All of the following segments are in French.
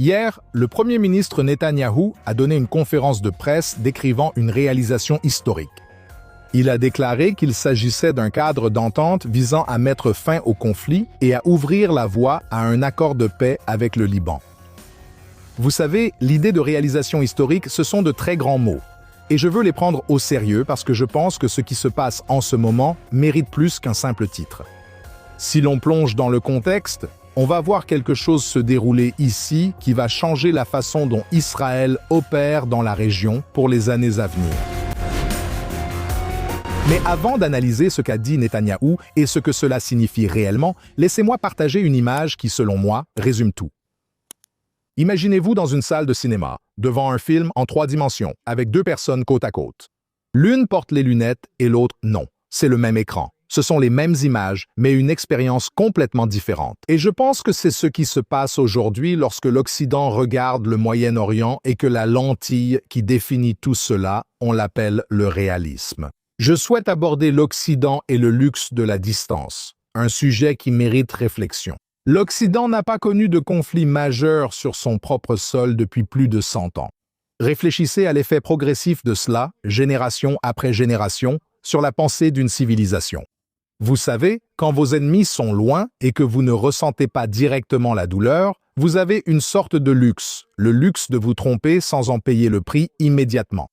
Hier, le Premier ministre Netanyahou a donné une conférence de presse décrivant une réalisation historique. Il a déclaré qu'il s'agissait d'un cadre d'entente visant à mettre fin au conflit et à ouvrir la voie à un accord de paix avec le Liban. Vous savez, l'idée de réalisation historique, ce sont de très grands mots. Et je veux les prendre au sérieux parce que je pense que ce qui se passe en ce moment mérite plus qu'un simple titre. Si l'on plonge dans le contexte, on va voir quelque chose se dérouler ici qui va changer la façon dont Israël opère dans la région pour les années à venir. Mais avant d'analyser ce qu'a dit Netanyahou et ce que cela signifie réellement, laissez-moi partager une image qui, selon moi, résume tout. Imaginez-vous dans une salle de cinéma, devant un film en 3 dimensions, avec 2 personnes côte à côte. L'une porte les lunettes et l'autre non. C'est le même écran. Ce sont les mêmes images, mais une expérience complètement différente. Et je pense que c'est ce qui se passe aujourd'hui lorsque l'Occident regarde le Moyen-Orient et que la lentille qui définit tout cela, on l'appelle le réalisme. Je souhaite aborder l'Occident et le luxe de la distance, un sujet qui mérite réflexion. L'Occident n'a pas connu de conflit majeur sur son propre sol depuis plus de 100 ans. Réfléchissez à l'effet progressif de cela, génération après génération, sur la pensée d'une civilisation. Vous savez, quand vos ennemis sont loin et que vous ne ressentez pas directement la douleur, vous avez une sorte de luxe, le luxe de vous tromper sans en payer le prix immédiatement.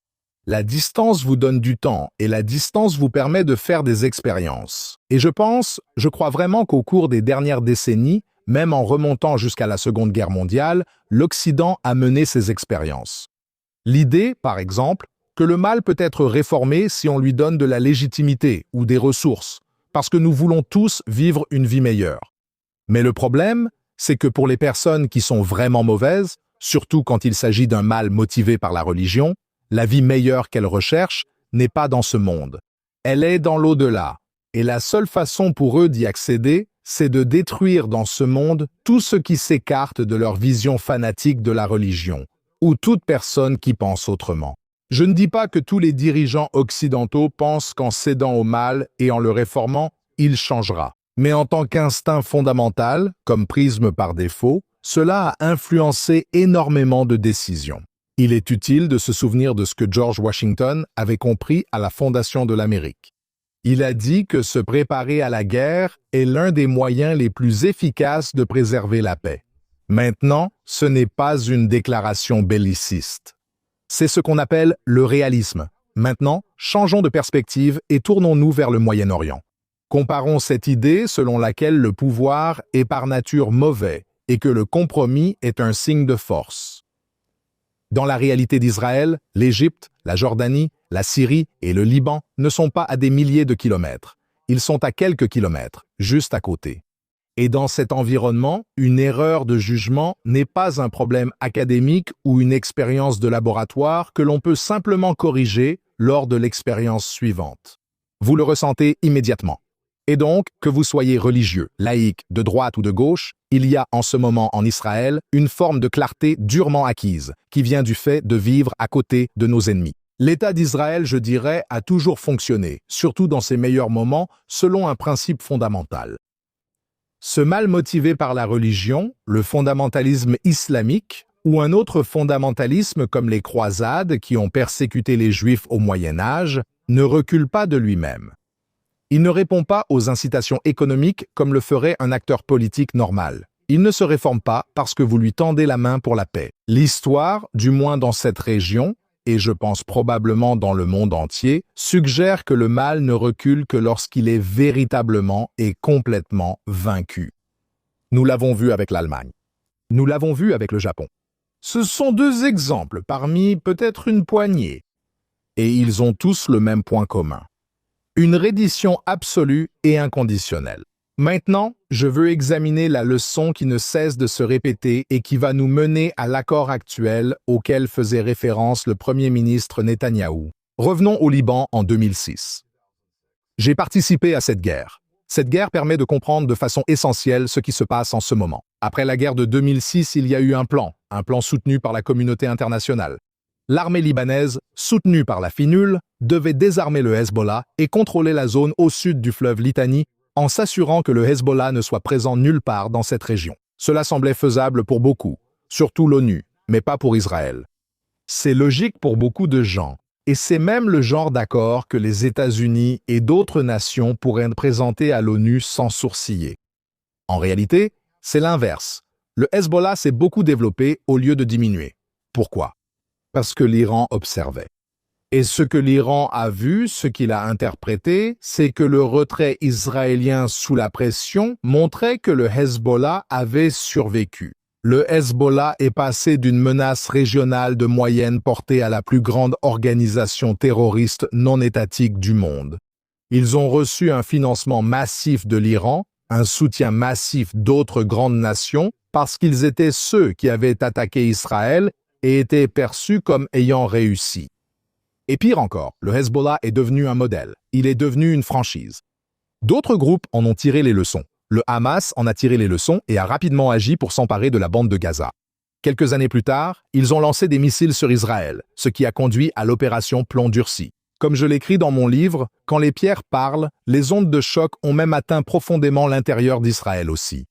La distance vous donne du temps et la distance vous permet de faire des expériences. Et je crois vraiment qu'au cours des dernières décennies, même en remontant jusqu'à la Seconde Guerre mondiale, l'Occident a mené ces expériences. L'idée, par exemple, que le mal peut être réformé si on lui donne de la légitimité ou des ressources, parce que nous voulons tous vivre une vie meilleure. Mais le problème, c'est que pour les personnes qui sont vraiment mauvaises, surtout quand il s'agit d'un mal motivé par la religion, la vie meilleure qu'elles recherchent n'est pas dans ce monde. Elle est dans l'au-delà. Et la seule façon pour eux d'y accéder, c'est de détruire dans ce monde tout ce qui s'écarte de leur vision fanatique de la religion, ou toute personne qui pense autrement. Je ne dis pas que tous les dirigeants occidentaux pensent qu'en cédant au mal et en le réformant, il changera. Mais en tant qu'instinct fondamental, comme prisme par défaut, cela a influencé énormément de décisions. Il est utile de se souvenir de ce que George Washington avait compris à la fondation de l'Amérique. Il a dit que se préparer à la guerre est l'un des moyens les plus efficaces de préserver la paix. Maintenant, ce n'est pas une déclaration belliciste. C'est ce qu'on appelle le réalisme. Maintenant, changeons de perspective et tournons-nous vers le Moyen-Orient. Comparons cette idée selon laquelle le pouvoir est par nature mauvais et que le compromis est un signe de force. Dans la réalité d'Israël, l'Égypte, la Jordanie, la Syrie et le Liban ne sont pas à des milliers de kilomètres. Ils sont à quelques kilomètres, juste à côté. Et dans cet environnement, une erreur de jugement n'est pas un problème académique ou une expérience de laboratoire que l'on peut simplement corriger lors de l'expérience suivante. Vous le ressentez immédiatement. Et donc, que vous soyez religieux, laïque, de droite ou de gauche, il y a en ce moment en Israël une forme de clarté durement acquise, qui vient du fait de vivre à côté de nos ennemis. L'État d'Israël, je dirais, a toujours fonctionné, surtout dans ses meilleurs moments, selon un principe fondamental. Ce mal motivé par la religion, le fondamentalisme islamique, ou un autre fondamentalisme comme les croisades qui ont persécuté les Juifs au Moyen Âge, ne recule pas de lui-même. Il ne répond pas aux incitations économiques comme le ferait un acteur politique normal. Il ne se réforme pas parce que vous lui tendez la main pour la paix. L'histoire, du moins dans cette région, et je pense probablement dans le monde entier, suggère que le mal ne recule que lorsqu'il est véritablement et complètement vaincu. Nous l'avons vu avec l'Allemagne. Nous l'avons vu avec le Japon. Ce sont 2 exemples parmi peut-être une poignée. Et ils ont tous le même point commun. Une reddition absolue et inconditionnelle. Maintenant, je veux examiner la leçon qui ne cesse de se répéter et qui va nous mener à l'accord actuel auquel faisait référence le Premier ministre Netanyahou. Revenons au Liban en 2006. J'ai participé à cette guerre. Cette guerre permet de comprendre de façon essentielle ce qui se passe en ce moment. Après la guerre de 2006, il y a eu un plan soutenu par la communauté internationale. L'armée libanaise, soutenue par la FINUL, devait désarmer le Hezbollah et contrôler la zone au sud du fleuve Litani en s'assurant que le Hezbollah ne soit présent nulle part dans cette région. Cela semblait faisable pour beaucoup, surtout l'ONU, mais pas pour Israël. C'est logique pour beaucoup de gens, et c'est même le genre d'accord que les États-Unis et d'autres nations pourraient présenter à l'ONU sans sourciller. En réalité, c'est l'inverse. Le Hezbollah s'est beaucoup développé au lieu de diminuer. Pourquoi? Parce que l'Iran observait. Et ce que l'Iran a vu, ce qu'il a interprété, c'est que le retrait israélien sous la pression montrait que le Hezbollah avait survécu. Le Hezbollah est passé d'une menace régionale de moyenne portée à la plus grande organisation terroriste non étatique du monde. Ils ont reçu un financement massif de l'Iran, un soutien massif d'autres grandes nations, parce qu'ils étaient ceux qui avaient attaqué Israël et étaient perçus comme ayant réussi. Et pire encore, le Hezbollah est devenu un modèle, il est devenu une franchise. D'autres groupes en ont tiré les leçons. Le Hamas en a tiré les leçons et a rapidement agi pour s'emparer de la bande de Gaza. Quelques années plus tard, ils ont lancé des missiles sur Israël, ce qui a conduit à l'opération Plomb durci. Comme je l'écris dans mon livre, quand les pierres parlent, les ondes de choc ont même atteint profondément l'intérieur d'Israël aussi.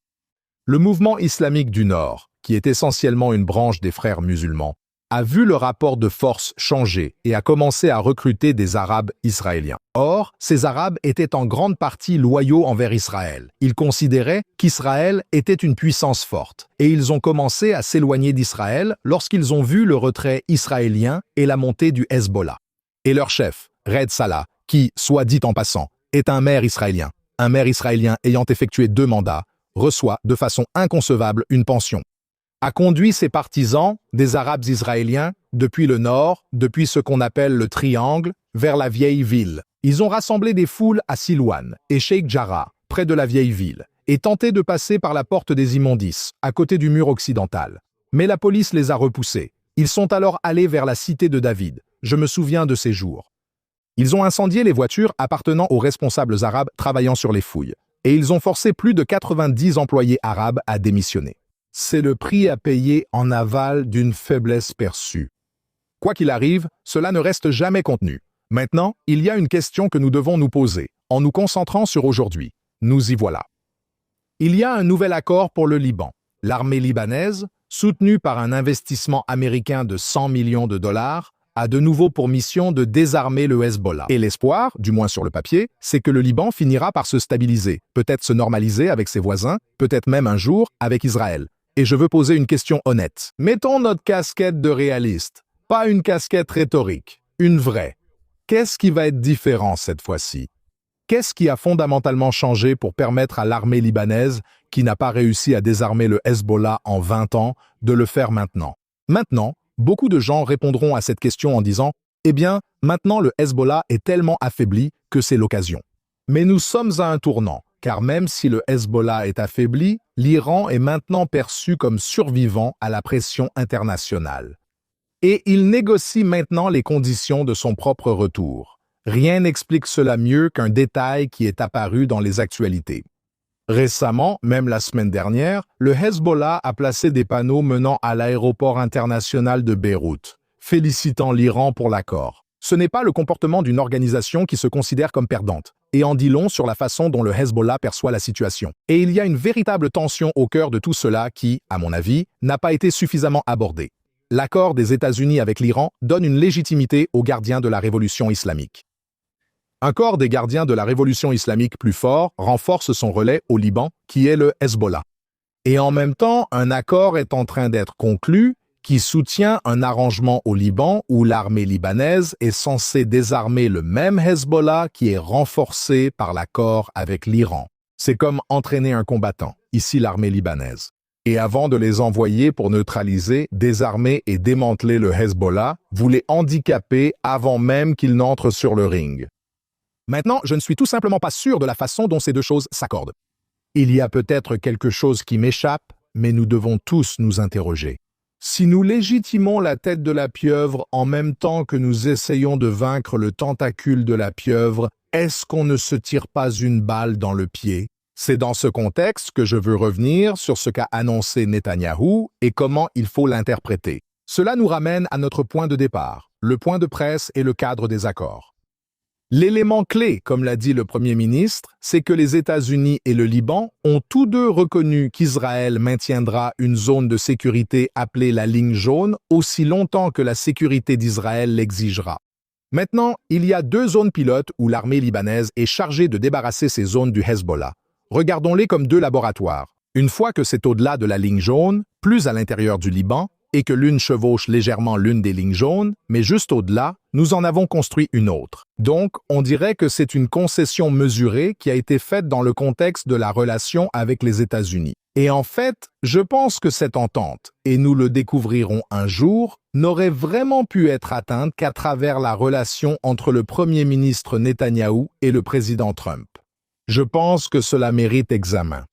Le mouvement islamique du Nord, qui est essentiellement une branche des frères musulmans, a vu le rapport de force changer et a commencé à recruter des Arabes israéliens. Or, ces Arabes étaient en grande partie loyaux envers Israël. Ils considéraient qu'Israël était une puissance forte, et ils ont commencé à s'éloigner d'Israël lorsqu'ils ont vu le retrait israélien et la montée du Hezbollah. Et leur chef, Red Salah, qui, soit dit en passant, est un maire israélien ayant effectué 2 mandats, reçoit de façon inconcevable une pension, a conduit ses partisans, des Arabes israéliens, depuis le nord, depuis ce qu'on appelle le Triangle, vers la vieille ville. Ils ont rassemblé des foules à Silouan et Sheikh Jarrah, près de la vieille ville, et tenté de passer par la porte des immondices, à côté du mur occidental. Mais la police les a repoussés. Ils sont alors allés vers la cité de David. Je me souviens de ces jours. Ils ont incendié les voitures appartenant aux responsables arabes travaillant sur les fouilles, et ils ont forcé plus de 90 employés arabes à démissionner. C'est le prix à payer en aval d'une faiblesse perçue. Quoi qu'il arrive, cela ne reste jamais contenu. Maintenant, il y a une question que nous devons nous poser, en nous concentrant sur aujourd'hui. Nous y voilà. Il y a un nouvel accord pour le Liban. L'armée libanaise, soutenue par un investissement américain de 100 millions de dollars, a de nouveau pour mission de désarmer le Hezbollah. Et l'espoir, du moins sur le papier, c'est que le Liban finira par se stabiliser, peut-être se normaliser avec ses voisins, peut-être même un jour avec Israël. Et je veux poser une question honnête. Mettons notre casquette de réaliste, pas une casquette rhétorique, une vraie. Qu'est-ce qui va être différent cette fois-ci? Qu'est-ce qui a fondamentalement changé pour permettre à l'armée libanaise, qui n'a pas réussi à désarmer le Hezbollah en 20 ans, de le faire maintenant? Maintenant, beaucoup de gens répondront à cette question en disant « Eh bien, maintenant le Hezbollah est tellement affaibli que c'est l'occasion. » Mais nous sommes à un tournant, car même si le Hezbollah est affaibli, l'Iran est maintenant perçu comme survivant à la pression internationale. Et il négocie maintenant les conditions de son propre retour. Rien n'explique cela mieux qu'un détail qui est apparu dans les actualités. Récemment, même la semaine dernière, le Hezbollah a placé des panneaux menant à l'aéroport international de Beyrouth, félicitant l'Iran pour l'accord. Ce n'est pas le comportement d'une organisation qui se considère comme perdante, et en dit long sur la façon dont le Hezbollah perçoit la situation. Et il y a une véritable tension au cœur de tout cela qui, à mon avis, n'a pas été suffisamment abordée. L'accord des États-Unis avec l'Iran donne une légitimité aux gardiens de la révolution islamique. Un corps des gardiens de la révolution islamique plus fort renforce son relais au Liban, qui est le Hezbollah. Et en même temps, un accord est en train d'être conclu qui soutient un arrangement au Liban où l'armée libanaise est censée désarmer le même Hezbollah qui est renforcé par l'accord avec l'Iran. C'est comme entraîner un combattant, ici l'armée libanaise. Et avant de les envoyer pour neutraliser, désarmer et démanteler le Hezbollah, vous les handicapez avant même qu'ils n'entrent sur le ring. Maintenant, je ne suis tout simplement pas sûr de la façon dont ces deux choses s'accordent. Il y a peut-être quelque chose qui m'échappe, mais nous devons tous nous interroger. Si nous légitimons la tête de la pieuvre en même temps que nous essayons de vaincre le tentacule de la pieuvre, est-ce qu'on ne se tire pas une balle dans le pied? C'est dans ce contexte que je veux revenir sur ce qu'a annoncé Netanyahou et comment il faut l'interpréter. Cela nous ramène à notre point de départ, le point de presse et le cadre des accords. L'élément clé, comme l'a dit le Premier ministre, c'est que les États-Unis et le Liban ont tous deux reconnu qu'Israël maintiendra une zone de sécurité appelée la ligne jaune aussi longtemps que la sécurité d'Israël l'exigera. Maintenant, il y a 2 zones pilotes où l'armée libanaise est chargée de débarrasser ces zones du Hezbollah. Regardons-les comme 2 laboratoires. Une fois que c'est au-delà de la ligne jaune, plus à l'intérieur du Liban, et que l'une chevauche légèrement l'une des lignes jaunes, mais juste au-delà, nous en avons construit une autre. Donc, on dirait que c'est une concession mesurée qui a été faite dans le contexte de la relation avec les États-Unis. Et en fait, je pense que cette entente, et nous le découvrirons un jour, n'aurait vraiment pu être atteinte qu'à travers la relation entre le Premier ministre Netanyahou et le président Trump. Je pense que cela mérite examen.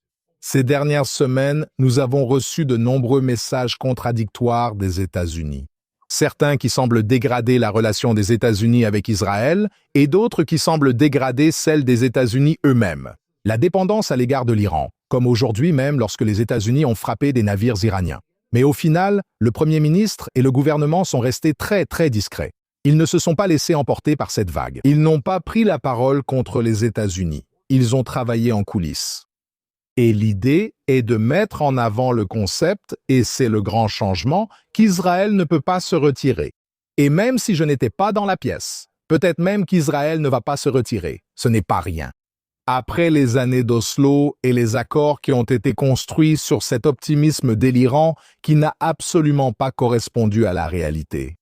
Ces dernières semaines, nous avons reçu de nombreux messages contradictoires des États-Unis. Certains qui semblent dégrader la relation des États-Unis avec Israël et d'autres qui semblent dégrader celle des États-Unis eux-mêmes. La dépendance à l'égard de l'Iran, comme aujourd'hui même lorsque les États-Unis ont frappé des navires iraniens. Mais au final, le Premier ministre et le gouvernement sont restés très discrets. Ils ne se sont pas laissés emporter par cette vague. Ils n'ont pas pris la parole contre les États-Unis. Ils ont travaillé en coulisses. Et l'idée est de mettre en avant le concept, et c'est le grand changement, qu'Israël ne peut pas se retirer. Et même si je n'étais pas dans la pièce, peut-être même qu'Israël ne va pas se retirer, ce n'est pas rien. Après les années d'Oslo et les accords qui ont été construits sur cet optimisme délirant qui n'a absolument pas correspondu à la réalité.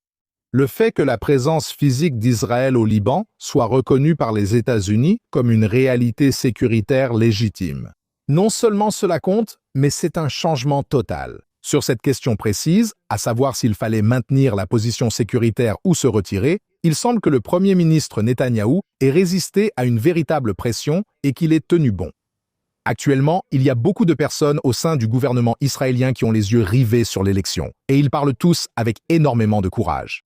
Le fait que la présence physique d'Israël au Liban soit reconnue par les États-Unis comme une réalité sécuritaire légitime. Non seulement cela compte, mais c'est un changement total. Sur cette question précise, à savoir s'il fallait maintenir la position sécuritaire ou se retirer, il semble que le Premier ministre Netanyahou ait résisté à une véritable pression et qu'il ait tenu bon. Actuellement, il y a beaucoup de personnes au sein du gouvernement israélien qui ont les yeux rivés sur l'élection, et ils parlent tous avec énormément de courage.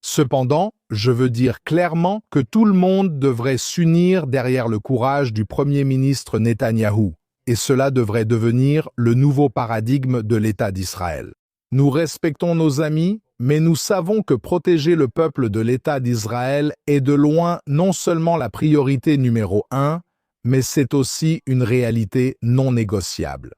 Cependant, je veux dire clairement que tout le monde devrait s'unir derrière le courage du Premier ministre Netanyahou. Et cela devrait devenir le nouveau paradigme de l'État d'Israël. Nous respectons nos amis, mais nous savons que protéger le peuple de l'État d'Israël est de loin non seulement la priorité numéro 1, mais c'est aussi une réalité non négociable.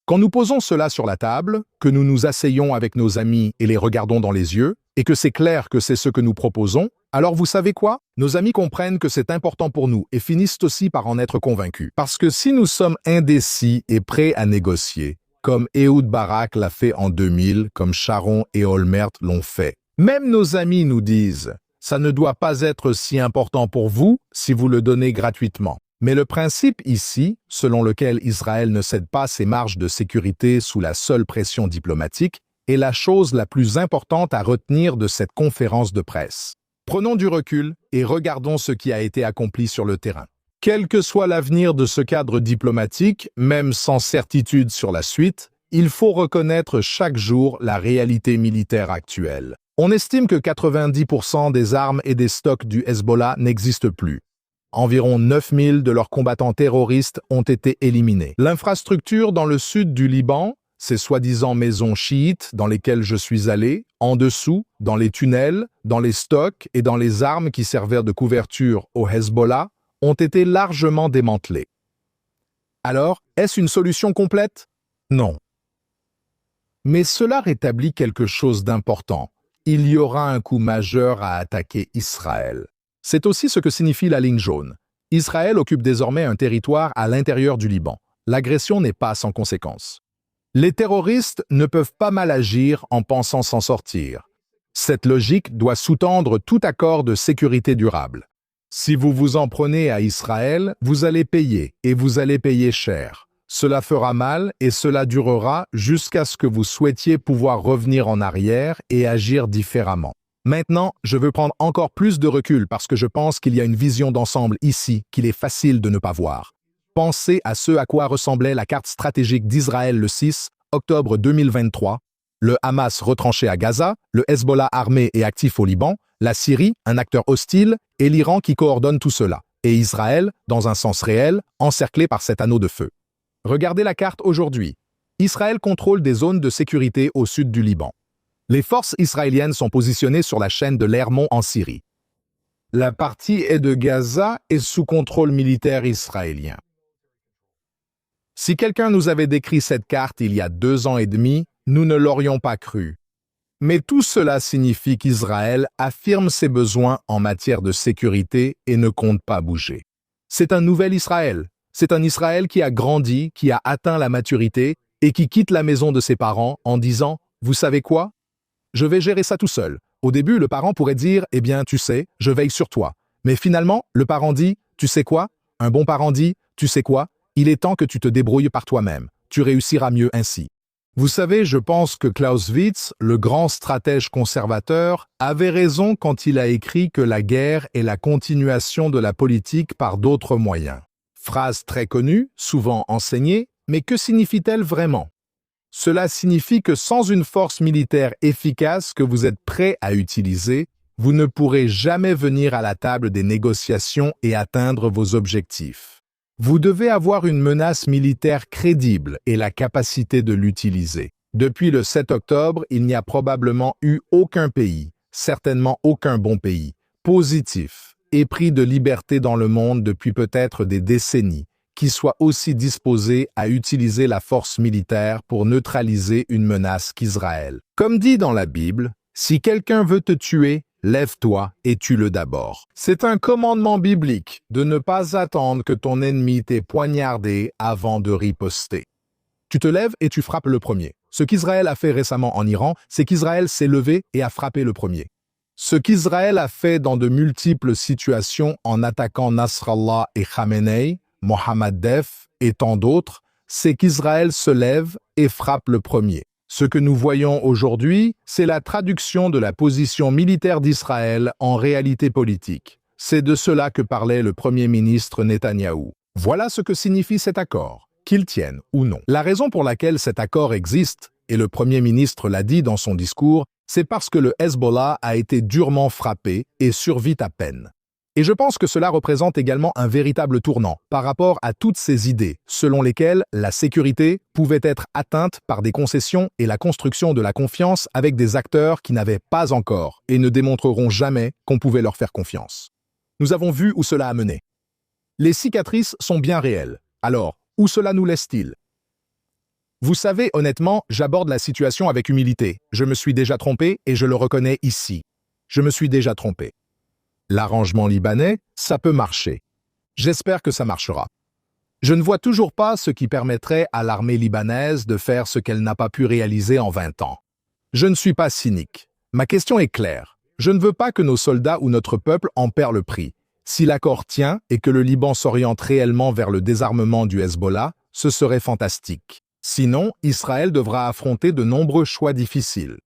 Quand nous posons cela sur la table, que nous nous asseyons avec nos amis et les regardons dans les yeux, et que c'est clair que c'est ce que nous proposons, alors vous savez quoi? Nos amis comprennent que c'est important pour nous et finissent aussi par en être convaincus. Parce que si nous sommes indécis et prêts à négocier, comme Ehud Barak l'a fait en 2000, comme Sharon et Olmert l'ont fait, même nos amis nous disent « ça ne doit pas être si important pour vous si vous le donnez gratuitement ». Mais le principe ici, selon lequel Israël ne cède pas ses marges de sécurité sous la seule pression diplomatique, est la chose la plus importante à retenir de cette conférence de presse. Prenons du recul et regardons ce qui a été accompli sur le terrain. Quel que soit l'avenir de ce cadre diplomatique, même sans certitude sur la suite, il faut reconnaître chaque jour la réalité militaire actuelle. On estime que 90% des armes et des stocks du Hezbollah n'existent plus. Environ 9000 de leurs combattants terroristes ont été éliminés. L'infrastructure dans le sud du Liban, ces soi-disant maisons chiites dans lesquelles je suis allé, en dessous, dans les tunnels, dans les stocks et dans les armes qui servaient de couverture au Hezbollah, ont été largement démantelées. Alors, est-ce une solution complète? Non. Mais cela rétablit quelque chose d'important. Il y aura un coup majeur à attaquer Israël. C'est aussi ce que signifie la ligne jaune. Israël occupe désormais un territoire à l'intérieur du Liban. L'agression n'est pas sans conséquences. Les terroristes ne peuvent pas mal agir en pensant s'en sortir. Cette logique doit sous-tendre tout accord de sécurité durable. Si vous vous en prenez à Israël, vous allez payer, et vous allez payer cher. Cela fera mal et cela durera jusqu'à ce que vous souhaitiez pouvoir revenir en arrière et agir différemment. Maintenant, je veux prendre encore plus de recul parce que je pense qu'il y a une vision d'ensemble ici qu'il est facile de ne pas voir. Pensez à ce à quoi ressemblait la carte stratégique d'Israël le 6 octobre 2023, le Hamas retranché à Gaza, le Hezbollah armé et actif au Liban, la Syrie, un acteur hostile, et l'Iran qui coordonne tout cela, et Israël, dans un sens réel, encerclé par cet anneau de feu. Regardez la carte aujourd'hui. Israël contrôle des zones de sécurité au sud du Liban. Les forces israéliennes sont positionnées sur la chaîne de l'Hermon en Syrie. La partie est de Gaza et sous contrôle militaire israélien. Si quelqu'un nous avait décrit cette carte il y a 2 ans et demi, nous ne l'aurions pas cru. Mais tout cela signifie qu'Israël affirme ses besoins en matière de sécurité et ne compte pas bouger. C'est un nouvel Israël. C'est un Israël qui a grandi, qui a atteint la maturité et qui quitte la maison de ses parents en disant « Vous savez quoi? Je vais gérer ça tout seul. » Au début, le parent pourrait dire « Eh bien, tu sais, je veille sur toi. » Mais finalement, le parent dit « Tu sais quoi? » Un bon parent dit « Tu sais quoi? Il est temps que tu te débrouilles par toi-même. Tu réussiras mieux ainsi. » Vous savez, je pense que Clausewitz, le grand stratège conservateur, avait raison quand il a écrit que la guerre est la continuation de la politique par d'autres moyens. Phrase très connue, souvent enseignée, mais que signifie-t-elle vraiment? Cela signifie que sans une force militaire efficace que vous êtes prêt à utiliser, vous ne pourrez jamais venir à la table des négociations et atteindre vos objectifs. Vous devez avoir une menace militaire crédible et la capacité de l'utiliser. Depuis le 7 octobre, il n'y a probablement eu aucun pays, certainement aucun bon pays, positif, épris de liberté dans le monde depuis peut-être des décennies, qui soit aussi disposé à utiliser la force militaire pour neutraliser une menace qu'Israël. Comme dit dans la Bible, si quelqu'un veut te tuer, lève-toi et tue-le d'abord. C'est un commandement biblique de ne pas attendre que ton ennemi t'ait poignardé avant de riposter. Tu te lèves et tu frappes le premier. Ce qu'Israël a fait récemment en Iran, c'est qu'Israël s'est levé et a frappé le premier. Ce qu'Israël a fait dans de multiples situations en attaquant Nasrallah et Khamenei, Mohammad Def et tant d'autres, c'est qu'Israël se lève et frappe le premier. Ce que nous voyons aujourd'hui, c'est la traduction de la position militaire d'Israël en réalité politique. C'est de cela que parlait le Premier ministre Netanyahou. Voilà ce que signifie cet accord, qu'il tienne ou non. La raison pour laquelle cet accord existe, et le Premier ministre l'a dit dans son discours, c'est parce que le Hezbollah a été durement frappé et survit à peine. Et je pense que cela représente également un véritable tournant par rapport à toutes ces idées, selon lesquelles la sécurité pouvait être atteinte par des concessions et la construction de la confiance avec des acteurs qui n'avaient pas encore et ne démontreront jamais qu'on pouvait leur faire confiance. Nous avons vu où cela a mené. Les cicatrices sont bien réelles. Alors, où cela nous laisse-t-il? Vous savez, honnêtement, j'aborde la situation avec humilité. Je me suis déjà trompé et je le reconnais ici. Je me suis déjà trompé. L'arrangement libanais, ça peut marcher. J'espère que ça marchera. Je ne vois toujours pas ce qui permettrait à l'armée libanaise de faire ce qu'elle n'a pas pu réaliser en 20 ans. Je ne suis pas cynique. Ma question est claire. Je ne veux pas que nos soldats ou notre peuple en perdent le prix. Si l'accord tient et que le Liban s'oriente réellement vers le désarmement du Hezbollah, ce serait fantastique. Sinon, Israël devra affronter de nombreux choix difficiles.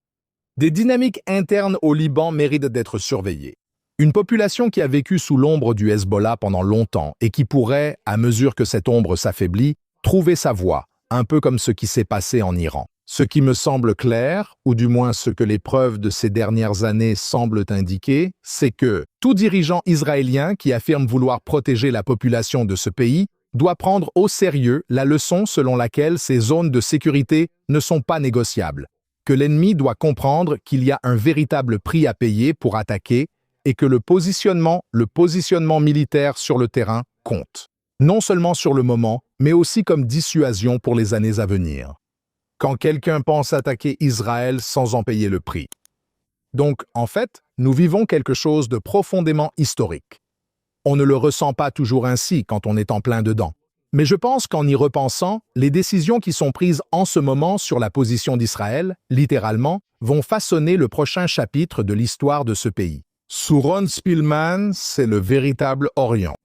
Des dynamiques internes au Liban méritent d'être surveillées. Une population qui a vécu sous l'ombre du Hezbollah pendant longtemps et qui pourrait, à mesure que cette ombre s'affaiblit, trouver sa voie, un peu comme ce qui s'est passé en Iran. Ce qui me semble clair, ou du moins ce que les preuves de ces dernières années semblent indiquer, c'est que tout dirigeant israélien qui affirme vouloir protéger la population de ce pays doit prendre au sérieux la leçon selon laquelle ces zones de sécurité ne sont pas négociables, que l'ennemi doit comprendre qu'il y a un véritable prix à payer pour attaquer et que le positionnement militaire sur le terrain compte. Non seulement sur le moment, mais aussi comme dissuasion pour les années à venir. Quand quelqu'un pense attaquer Israël sans en payer le prix. Donc, en fait, nous vivons quelque chose de profondément historique. On ne le ressent pas toujours ainsi quand on est en plein dedans. Mais je pense qu'en y repensant, les décisions qui sont prises en ce moment sur la position d'Israël, littéralement, vont façonner le prochain chapitre de l'histoire de ce pays. Sous Ron Spillman, c'est le véritable Orient.